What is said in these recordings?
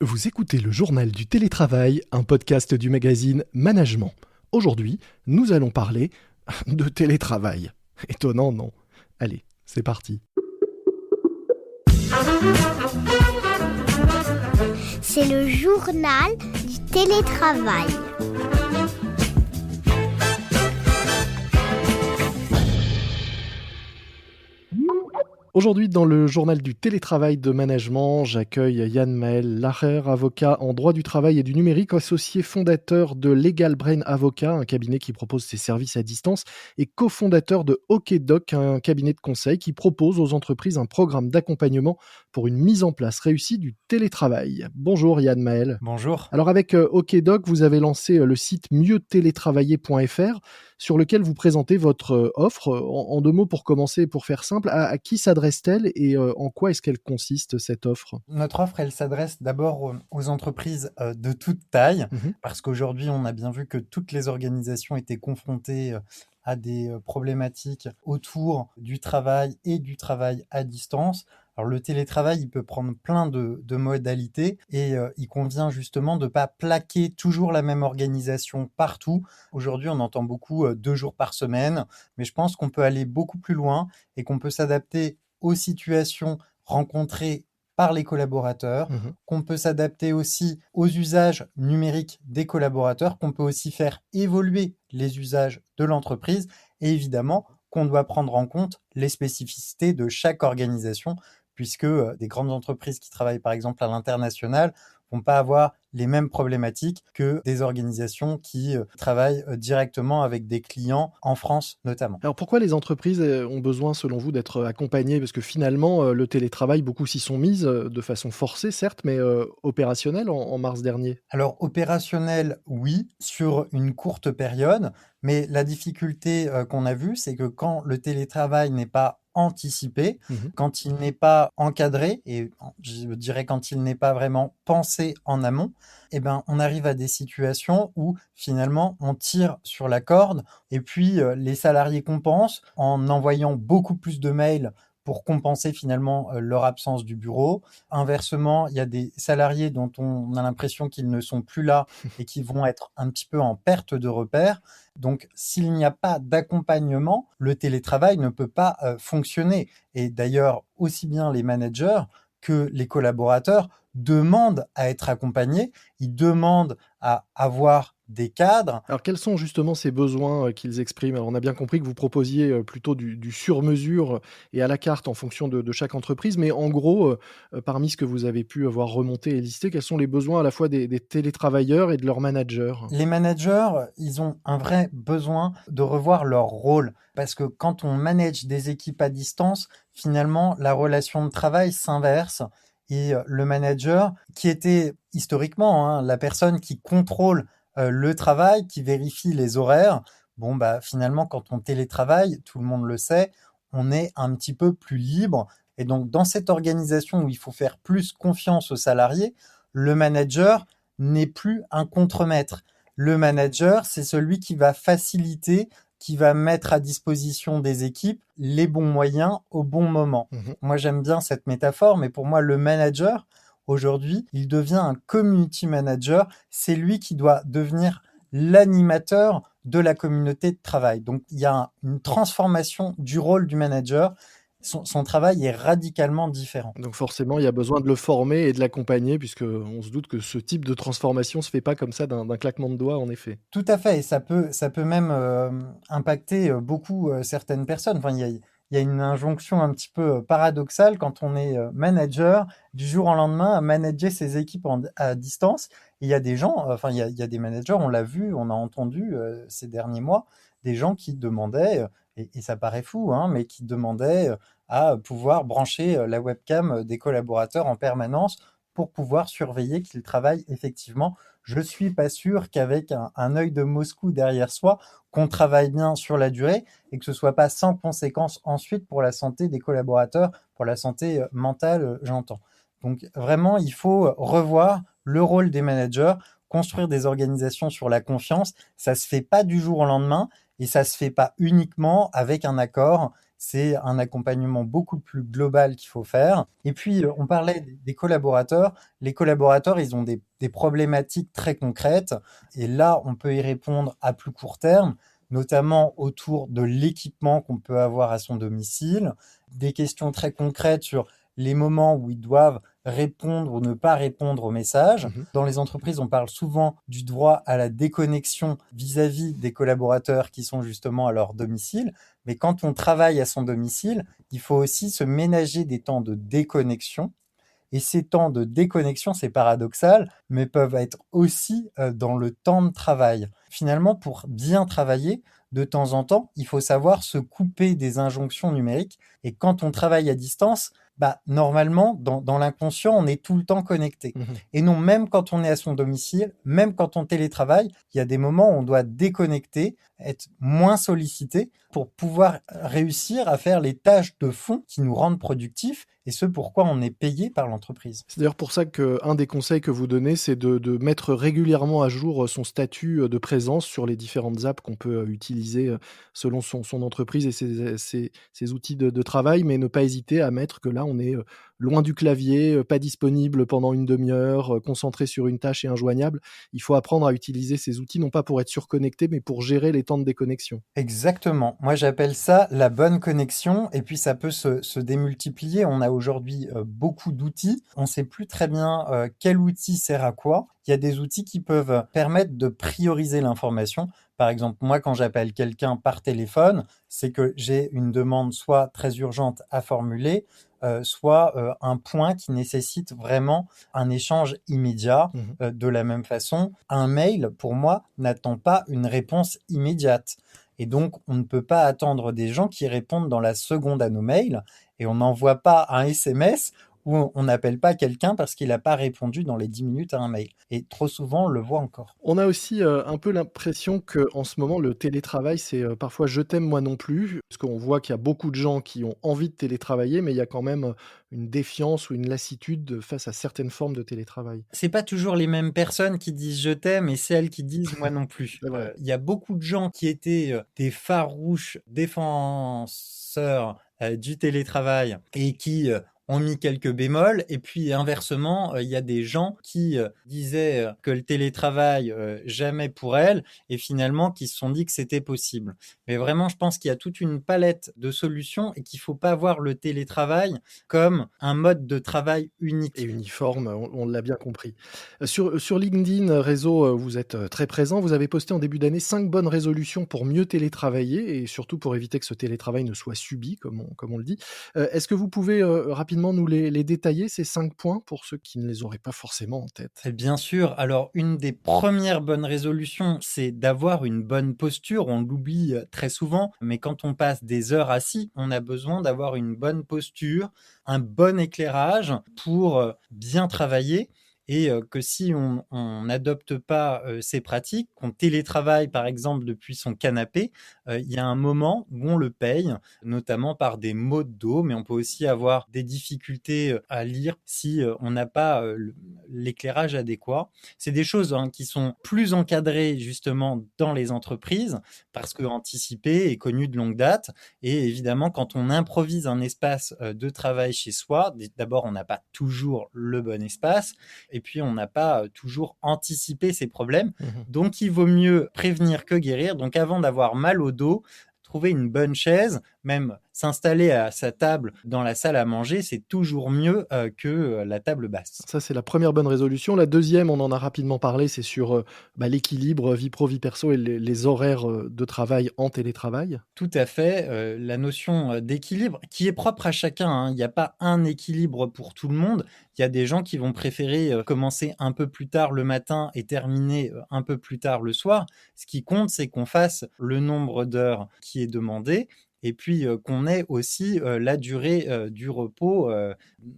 Vous écoutez le journal du télétravail, un podcast du magazine Management. Aujourd'hui, nous allons parler de télétravail. Étonnant, non? Allez, c'est parti. C'est le journal du télétravail. Aujourd'hui, dans le journal du télétravail de management, j'accueille Yann Maël Lacher, avocat en droit du travail et du numérique, associé fondateur de Legal Brain Avocat, un cabinet qui propose ses services à distance, et cofondateur de OkDoc, un cabinet de conseil qui propose aux entreprises un programme d'accompagnement pour une mise en place réussie du télétravail. Bonjour Yann Maël. Bonjour. Alors avec OkDoc, vous avez lancé le site mieuxtélétravailler.fr sur lequel vous présentez votre offre. En deux mots pour commencer, pour faire simple, à qui s'adresse-t-elle et en quoi est-ce qu'elle consiste cette offre? Notre offre, elle s'adresse d'abord aux entreprises de toute taille, Mmh. parce qu'aujourd'hui, on a bien vu que toutes les organisations étaient confrontées à des problématiques autour du travail et du travail à distance. Alors le télétravail, il peut prendre plein de modalités et il convient justement de ne pas plaquer toujours la même organisation partout. Aujourd'hui, on entend beaucoup 2 jours par semaine, mais je pense qu'on peut aller beaucoup plus loin et qu'on peut s'adapter aux situations rencontrées par les collaborateurs, Mmh. qu'on peut s'adapter aussi aux usages numériques des collaborateurs, qu'on peut aussi faire évoluer les usages de l'entreprise et évidemment qu'on doit prendre en compte les spécificités de chaque organisation puisque des grandes entreprises qui travaillent par exemple à l'international vont pas avoir les mêmes problématiques que des organisations qui travaillent directement avec des clients en France notamment. Alors pourquoi les entreprises ont besoin, selon vous, d'être accompagnées? Parce que finalement, le télétravail, beaucoup s'y sont mises, de façon forcée certes, mais opérationnelle en mars dernier. Alors opérationnel, oui, sur une courte période, mais la difficulté qu'on a vue, c'est que quand le télétravail n'est pas anticipé, Mmh. quand il n'est pas encadré, et je dirais quand il n'est pas vraiment pensé en amont, eh ben, on arrive à des situations où finalement on tire sur la corde et puis les salariés compensent en envoyant beaucoup plus de mails pour compenser finalement leur absence du bureau. Inversement, il y a des salariés dont on a l'impression qu'ils ne sont plus là et qui vont être un petit peu en perte de repère. Donc, s'il n'y a pas d'accompagnement, le télétravail ne peut pas fonctionner. Et d'ailleurs, aussi bien les managers que les collaborateurs demandent à être accompagnés, ils demandent à avoir des cadres. Alors quels sont justement ces besoins, qu'ils expriment? Alors on a bien compris que vous proposiez, plutôt du sur-mesure et à la carte en fonction de chaque entreprise, mais en gros, parmi ce que vous avez pu avoir remonté et listé, quels sont les besoins à la fois des télétravailleurs et de leurs managers? Les managers, ils ont un vrai besoin de revoir leur rôle parce que quand on manage des équipes à distance, finalement, la relation de travail s'inverse et le manager, qui était historiquement la personne qui contrôle le travail, qui vérifie les horaires, bon, bah, finalement, quand on télétravaille, tout le monde le sait, on est un petit peu plus libre. Et donc, dans cette organisation où il faut faire plus confiance aux salariés, le manager n'est plus un contremaître. Le manager, c'est celui qui va faciliter, qui va mettre à disposition des équipes les bons moyens au bon moment. Mmh. Moi, j'aime bien cette métaphore, mais pour moi, le manager, aujourd'hui, il devient un community manager. C'est lui qui doit devenir l'animateur de la communauté de travail. Donc, il y a une transformation du rôle du manager. Son travail est radicalement différent. Donc forcément, il y a besoin de le former et de l'accompagner puisqu'on se doute que ce type de transformation se fait pas comme ça d'un claquement de doigts, en effet. Tout à fait et ça peut même, impacter, beaucoup, certaines personnes. Enfin, il y a une injonction un petit peu, paradoxale quand on est, manager, du jour au lendemain à manager ses équipes à distance. Il y a des gens, enfin, il y a des managers, on l'a vu, on a entendu, ces derniers mois, des gens qui demandaient, et ça paraît fou, hein, mais qui demandaient, à pouvoir brancher, la webcam, des collaborateurs en permanence pour pouvoir surveiller qu'ils travaillent effectivement. Je suis pas sûr qu'avec un œil de Moscou derrière soi, qu'on travaille bien sur la durée et que ce soit pas sans conséquence ensuite pour la santé des collaborateurs, pour la santé mentale, j'entends. Donc vraiment, il faut revoir le rôle des managers, construire des organisations sur la confiance. Ça se fait pas du jour au lendemain et ça se fait pas uniquement avec un accord c'est un accompagnement beaucoup plus global qu'il faut faire. Et puis, on parlait des collaborateurs. Les collaborateurs, ils ont des problématiques très concrètes. Et là, on peut y répondre à plus court terme, notamment autour de l'équipement qu'on peut avoir à son domicile, des questions très concrètes sur les moments où ils doivent répondre ou ne pas répondre aux messages. Mmh. Dans les entreprises, on parle souvent du droit à la déconnexion vis-à-vis des collaborateurs qui sont justement à leur domicile. Mais quand on travaille à son domicile, il faut aussi se ménager des temps de déconnexion. Et ces temps de déconnexion, c'est paradoxal, mais peuvent être aussi dans le temps de travail. Finalement, pour bien travailler, de temps en temps, il faut savoir se couper des injonctions numériques. Et quand on travaille à distance, normalement, dans l'inconscient, on est tout le temps connecté. Mmh. Et non, même quand on est à son domicile, même quand on télétravaille, il y a des moments où on doit déconnecter, être moins sollicité pour pouvoir réussir à faire les tâches de fond qui nous rendent productifs et ce pourquoi on est payé par l'entreprise. C'est d'ailleurs pour ça qu'un des conseils que vous donnez, c'est de mettre régulièrement à jour, son statut, de présence sur les différentes apps qu'on peut, utiliser, selon son entreprise et ses outils de travail, mais ne pas hésiter à mettre que là, on est, loin du clavier, pas disponible pendant une demi heure, concentré sur une tâche et injoignable. Il faut apprendre à utiliser ces outils, non pas pour être surconnecté, mais pour gérer les temps de déconnexion. Exactement. Moi, j'appelle ça la bonne connexion et puis ça peut se démultiplier. On a aujourd'hui beaucoup d'outils. On ne sait plus très bien quel outil sert à quoi. Il y a des outils qui peuvent permettre de prioriser l'information. Par exemple, moi, quand j'appelle quelqu'un par téléphone, c'est que j'ai une demande soit très urgente à formuler, soit un point qui nécessite vraiment un échange immédiat. Mmh. De la même façon, un mail, pour moi, n'attend pas une réponse immédiate. Et donc, on ne peut pas attendre des gens qui répondent dans la seconde à nos mails et on n'envoie pas un SMS ou on n'appelle pas quelqu'un parce qu'il n'a pas répondu dans les 10 minutes à un mail. Et trop souvent, on le voit encore. On a aussi, un peu l'impression qu'en ce moment, le télétravail, c'est, parfois «je t'aime, moi non plus». Parce qu'on voit qu'il y a beaucoup de gens qui ont envie de télétravailler, mais il y a quand même, une défiance ou une lassitude face à certaines formes de télétravail. C'est pas toujours les mêmes personnes qui disent je t'aime et celles qui disent moi non plus. C'est vrai. Il y a beaucoup de gens qui étaient des farouches défenseurs du télétravail et qui ont mis quelques bémols. Et puis inversement, il y a des gens qui disaient que le télétravail, jamais pour elles, et finalement qui se sont dit que c'était possible. Mais vraiment, je pense qu'il y a toute une palette de solutions et qu'il faut pas voir le télétravail comme un mode de travail Et unique. uniforme, on l'a bien compris. Sur LinkedIn, réseau, vous êtes, très présent. Vous avez posté en début d'année 5 bonnes résolutions pour mieux télétravailler et surtout pour éviter que ce télétravail ne soit subi, comme on le dit. Est-ce que vous pouvez, rapidement nous les détailler, ces 5 points, pour ceux qui ne les auraient pas forcément en tête? Et bien sûr, alors une des premières bonnes résolutions, c'est d'avoir une bonne posture. On l'oublie très souvent, mais quand on passe des heures assis, on a besoin d'avoir une bonne posture, un bon éclairage pour bien travailler. Et que si on n'adopte pas ces pratiques, qu'on télétravaille par exemple depuis son canapé, il y a un moment où on le paye, notamment par des maux de dos, mais on peut aussi avoir des difficultés à lire si on n'a pas l'éclairage adéquat. C'est des choses qui sont plus encadrées justement dans les entreprises parce que anticipé et connu de longue date. Et évidemment, quand on improvise un espace de travail chez soi, d'abord, on n'a pas toujours le bon espace et puis on n'a pas toujours anticipé ces problèmes. Mmh. Donc, il vaut mieux prévenir que guérir. Donc, avant d'avoir mal au dos, trouver une bonne chaise, même s'installer à sa table dans la salle à manger, c'est toujours mieux que la table basse. Ça, c'est la première bonne résolution. La deuxième, on en a rapidement parlé, c'est sur, l'équilibre vie pro, vie perso et les horaires, de travail en télétravail. Tout à fait, la notion d'équilibre qui est propre à chacun, hein. Il n'y a pas un équilibre pour tout le monde. Il y a des gens qui vont préférer commencer un peu plus tard le matin et terminer un peu plus tard le soir. Ce qui compte, c'est qu'on fasse le nombre d'heures qui est demandé et puis qu'on ait aussi la durée du repos,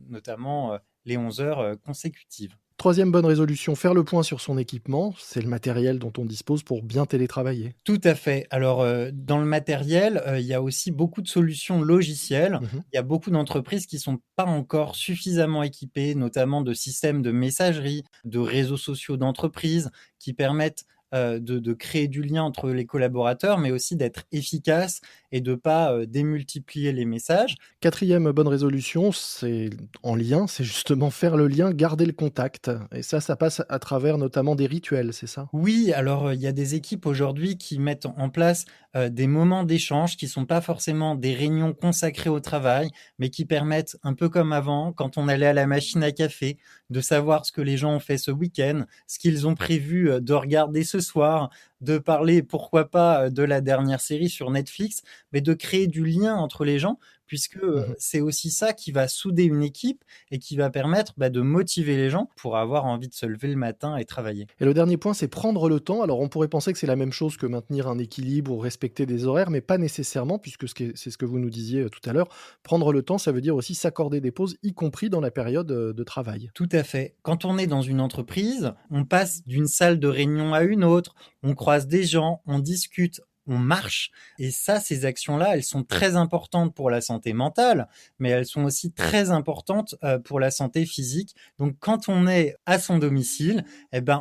notamment les 11 heures consécutives. Troisième bonne résolution, faire le point sur son équipement. C'est le matériel dont on dispose pour bien télétravailler. Tout à fait. Alors, dans le matériel, il y a aussi beaucoup de solutions logicielles. Mmh. Il y a beaucoup d'entreprises qui sont pas encore suffisamment équipées, notamment de systèmes de messagerie, de réseaux sociaux d'entreprise qui permettent, de créer du lien entre les collaborateurs, mais aussi d'être efficaces et de pas démultiplier les messages. 4e bonne résolution, c'est en lien, c'est justement faire le lien, garder le contact et ça passe à travers notamment des rituels, c'est ça? Oui, alors il y a des équipes aujourd'hui qui mettent en place des moments d'échange qui sont pas forcément des réunions consacrées au travail, mais qui permettent, un peu comme avant, quand on allait à la machine à café, de savoir ce que les gens ont fait ce week-end, ce qu'ils ont prévu de regarder ce soir, de parler, pourquoi pas, de la dernière série sur Netflix, mais de créer du lien entre les gens, puisque Mmh. c'est aussi ça qui va souder une équipe et qui va permettre de motiver les gens pour avoir envie de se lever le matin et travailler. Et le dernier point, c'est prendre le temps. Alors, on pourrait penser que c'est la même chose que maintenir un équilibre ou respecter des horaires, mais pas nécessairement, puisque c'est ce que vous nous disiez tout à l'heure. Prendre le temps, ça veut dire aussi s'accorder des pauses, y compris dans la période de travail. Tout à fait. Quand on est dans une entreprise, on passe d'une salle de réunion à une autre, on croise des gens, on discute, on marche. Et ça, ces actions-là, elles sont très importantes pour la santé mentale, mais elles sont aussi très importantes pour la santé physique. Donc, quand on est à son domicile,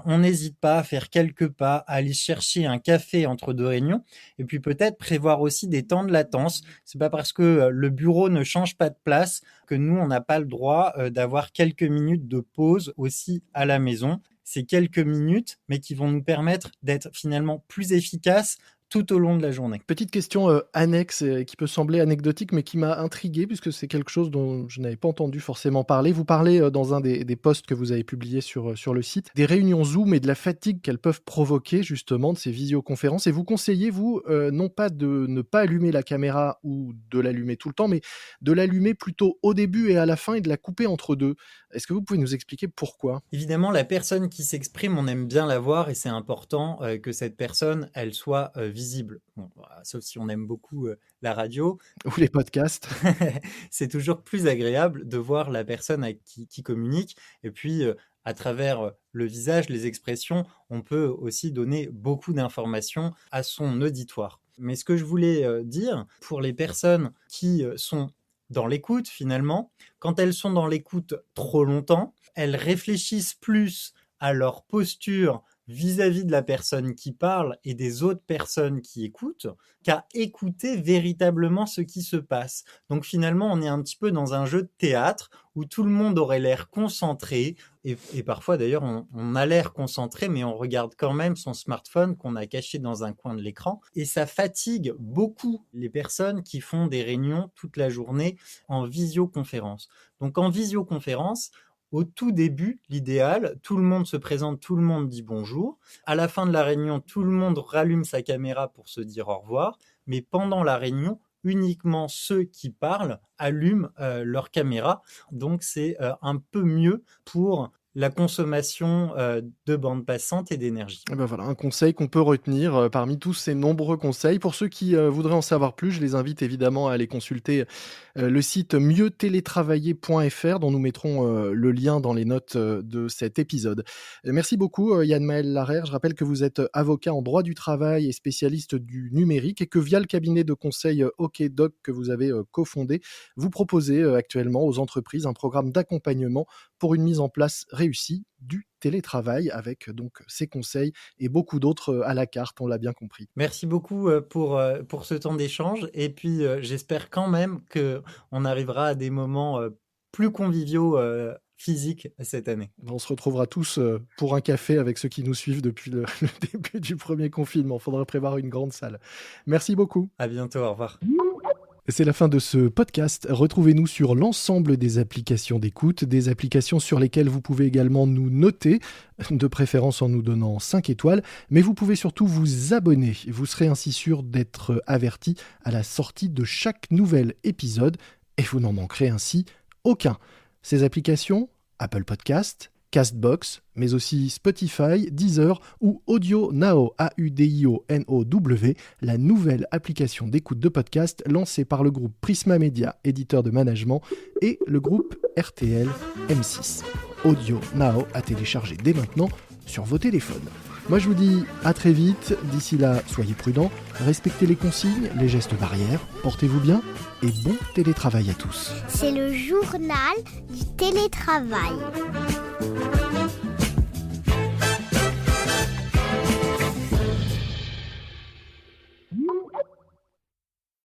on n'hésite pas à faire quelques pas, à aller chercher un café entre deux réunions, et puis peut-être prévoir aussi des temps de latence. C'est pas parce que le bureau ne change pas de place que nous, on n'a pas le droit d'avoir quelques minutes de pause aussi à la maison. C'est quelques minutes, mais qui vont nous permettre d'être finalement plus efficaces tout au long de la journée. Petite question annexe qui peut sembler anecdotique, mais qui m'a intrigué, puisque c'est quelque chose dont je n'avais pas entendu forcément parler. Vous parlez dans un des posts que vous avez publié sur le site, des réunions Zoom et de la fatigue qu'elles peuvent provoquer, justement, de ces visioconférences. Et vous conseillez, vous, non pas de ne pas allumer la caméra ou de l'allumer tout le temps, mais de l'allumer plutôt au début et à la fin et de la couper entre deux. Est-ce que vous pouvez nous expliquer pourquoi? Évidemment, la personne qui s'exprime, on aime bien la voir et c'est important que cette personne, elle soit visible. Bon, sauf si on aime beaucoup la radio. Ou les podcasts? C'est toujours plus agréable de voir la personne avec qui communique. Et puis, à travers le visage, les expressions, on peut aussi donner beaucoup d'informations à son auditoire. Mais ce que je voulais dire, pour les personnes qui sont dans l'écoute, finalement, quand elles sont dans l'écoute trop longtemps, elles réfléchissent plus à leur posture vis-à-vis de la personne qui parle et des autres personnes qui écoutent, qu'à écouter véritablement ce qui se passe. Donc finalement, on est un petit peu dans un jeu de théâtre où tout le monde aurait l'air concentré, et parfois d'ailleurs on a l'air concentré, mais on regarde quand même son smartphone qu'on a caché dans un coin de l'écran, et ça fatigue beaucoup les personnes qui font des réunions toute la journée en visioconférence. Donc en visioconférence, au tout début, l'idéal, tout le monde se présente, tout le monde dit bonjour. À la fin de la réunion, tout le monde rallume sa caméra pour se dire au revoir. Mais pendant la réunion, uniquement ceux qui parlent allument leur caméra. Donc c'est un peu mieux pour la consommation de bande passante et d'énergie. Et ben voilà, un conseil qu'on peut retenir parmi tous ces nombreux conseils. Pour ceux qui voudraient en savoir plus, je les invite évidemment à aller consulter le site mieuxtélétravailler.fr dont nous mettrons le lien dans les notes de cet épisode. Merci beaucoup Yann-Maël Larère. Je rappelle que vous êtes avocat en droit du travail et spécialiste du numérique et que via le cabinet de conseil OkDoc que vous avez cofondé, vous proposez actuellement aux entreprises un programme d'accompagnement pour une mise en place réussie du télétravail avec donc ces conseils et beaucoup d'autres à la carte, on l'a bien compris. Merci beaucoup pour ce temps d'échange, et puis j'espère quand même qu'on arrivera à des moments plus conviviaux physiques cette année. On se retrouvera tous pour un café avec ceux qui nous suivent depuis le début du premier confinement. Il faudra prévoir une grande salle. Merci beaucoup. À bientôt, au revoir. C'est la fin de ce podcast. Retrouvez-nous sur l'ensemble des applications d'écoute, des applications sur lesquelles vous pouvez également nous noter, de préférence en nous donnant 5 étoiles, mais vous pouvez surtout vous abonner. Vous serez ainsi sûr d'être averti à la sortie de chaque nouvel épisode et vous n'en manquerez ainsi aucun. Ces applications, Apple Podcast, Castbox, mais aussi Spotify, Deezer ou AudioNow, AudioNow, la nouvelle application d'écoute de podcast lancée par le groupe Prisma Media, éditeur de management, et le groupe RTL M6. AudioNow à télécharger dès maintenant sur vos téléphones. Moi je vous dis à très vite, d'ici là soyez prudents, respectez les consignes, les gestes barrières, portez-vous bien et bon télétravail à tous. C'est le journal du télétravail.